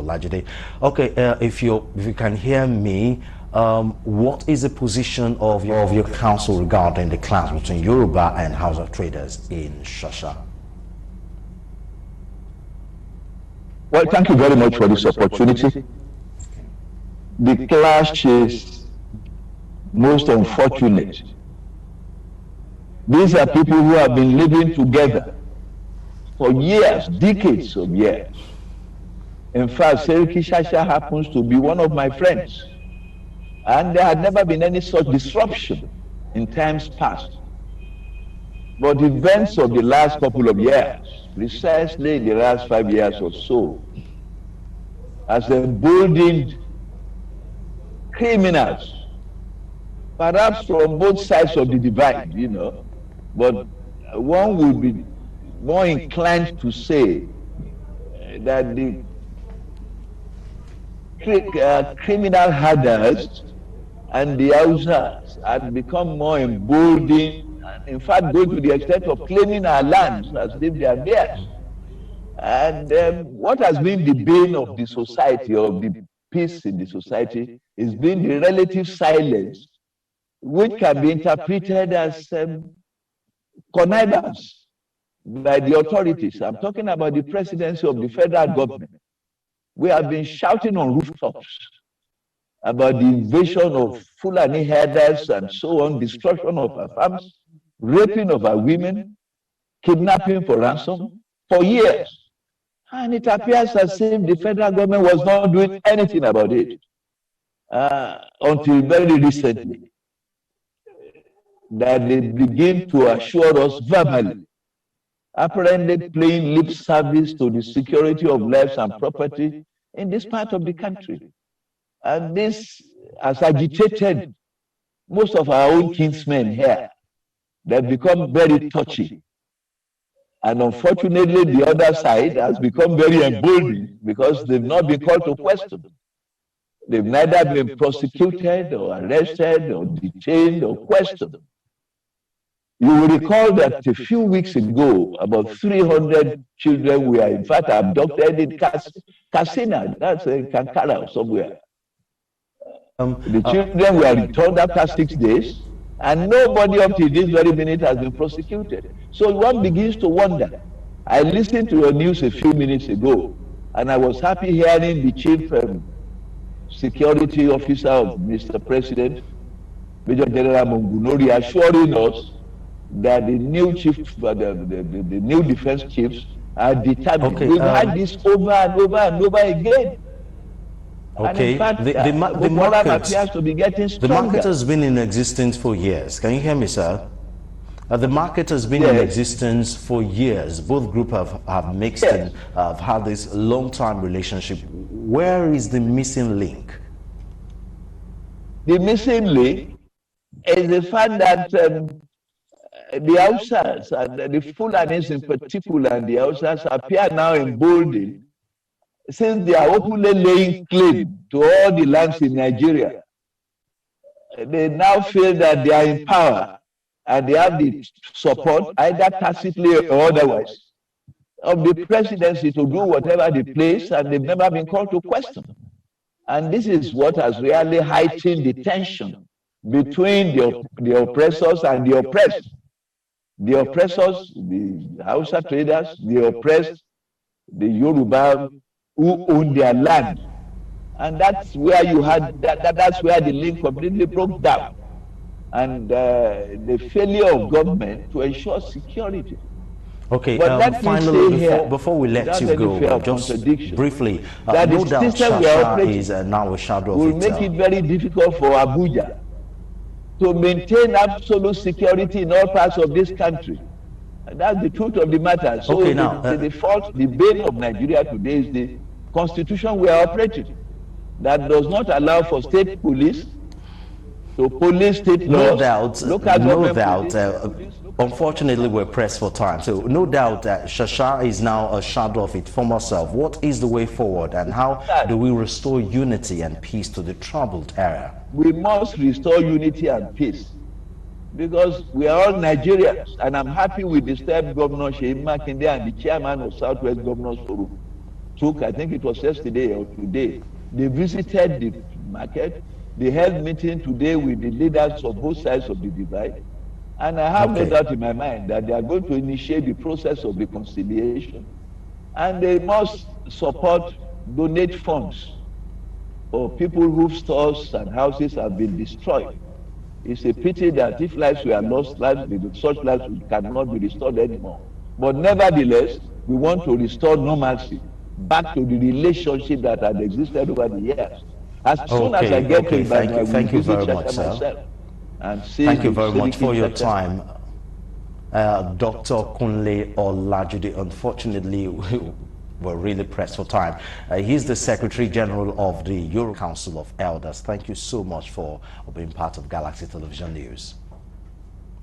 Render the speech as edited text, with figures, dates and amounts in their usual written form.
Olajide. Okay, if you can hear me, what is the position of your council regarding the clash between Yoruba and Hausa traders in Shasha? Well, thank you very much for this opportunity. The clash is most unfortunate. These are people who have been living together for years, decades of years. In fact, Shasha happens to be one of my friends. And there had never been any such disruption in times past. But events of the last couple of years, precisely in the last 5 years or so, has emboldened criminals, perhaps from both sides of the divide, but one would be more inclined to say that the criminal herders and the Hausas had become more emboldened, in fact going to the extent of claiming our lands as if they are theirs. And what has been the bane of the society, of the peace in the society, is been the relative silence, which can be interpreted as connivance by the authorities. I'm talking about the presidency of the federal government. We have been shouting on rooftops about the invasion of Fulani herders and so on, destruction of our farms, raping of our women, kidnapping for ransom for years. And it appears as if the federal government was not doing anything about it until very recently, that they begin to assure us verbally, apparently paying lip service to the security of lives and property in this part of the country. And this has agitated most of our own kinsmen here. They've become very touchy. And unfortunately, the other side has become very emboldened because they've not been called to question. They've neither been prosecuted or arrested or detained or questioned. You will recall that a few weeks ago, about 300 children were in fact abducted in Katsina, that's in Kankara or somewhere. The children were returned after 6 days, and nobody up to this very minute has been prosecuted. So one begins to wonder. I listened to your news a few minutes ago, and I was happy hearing the chief security officer of Mr. President, Major General Mungunori, assuring us that the new chief, the new defense chiefs are determined. We've had this over and over and over again. Okay, in fact, the market appears to be getting stronger. The market has been in existence for years. Can you hear me, sir? The market has been in existence for years. Both groups have mixed and have had this long-time relationship. Where is the missing link? The missing link is the fact that the Hausas and the Fulanis in particular, and the Hausas appear now emboldened, since they are openly laying claim to all the lands in Nigeria. They now feel that they are in power and they have the support, either tacitly or otherwise, of the presidency to do whatever they please, and they've never been called to question. And this is what has really heightened the tension between the oppressors and the oppressed. The oppressors, the Hausa traders, the oppressed, the Yoruba, who own their land. And that's where you had that's where the link completely broke down. And the failure of government to ensure security. Okay, finally, before we let you go, just briefly, that no the doubt system we are Shasha operating is now a shadow of will make it very difficult for Abuja to maintain absolute security in all parts of this country. And that's the truth of the matter. So okay, now, the bane of Nigeria today is the constitution we are operating that does not allow for state police to police state laws. No doubt. Unfortunately, we're pressed for time. So no doubt that Shasha is now a shadow of its former self. What is the way forward, and how do we restore unity and peace to the troubled area? We must restore unity and peace, because we are all Nigerians, and I'm happy with the step Governor Sheyi Makinde and the chairman of Southwest Governors Forum took, I think it was yesterday or today, they visited the market. They held meeting today with the leaders of both sides of the divide. And I have no Okay. doubt in my mind that they are going to initiate the process of reconciliation. And they must support, donate funds for people whose stores and houses have been destroyed. It's a pity that if lives were lost, such lives cannot be restored anymore. But nevertheless, we want to restore normalcy back to the relationship that had existed over the years. As soon as I Okay, get to okay. Ibadan, I will Thank you visit very much, Shasha sir. myself and see Thank you the very much Seriki for your Shasha. time. Dr. Kunle Olajude, unfortunately, we're really pressed for time. He's the Secretary General of the Yoruba Council of Elders. Thank you so much for being part of Galaxy Television News.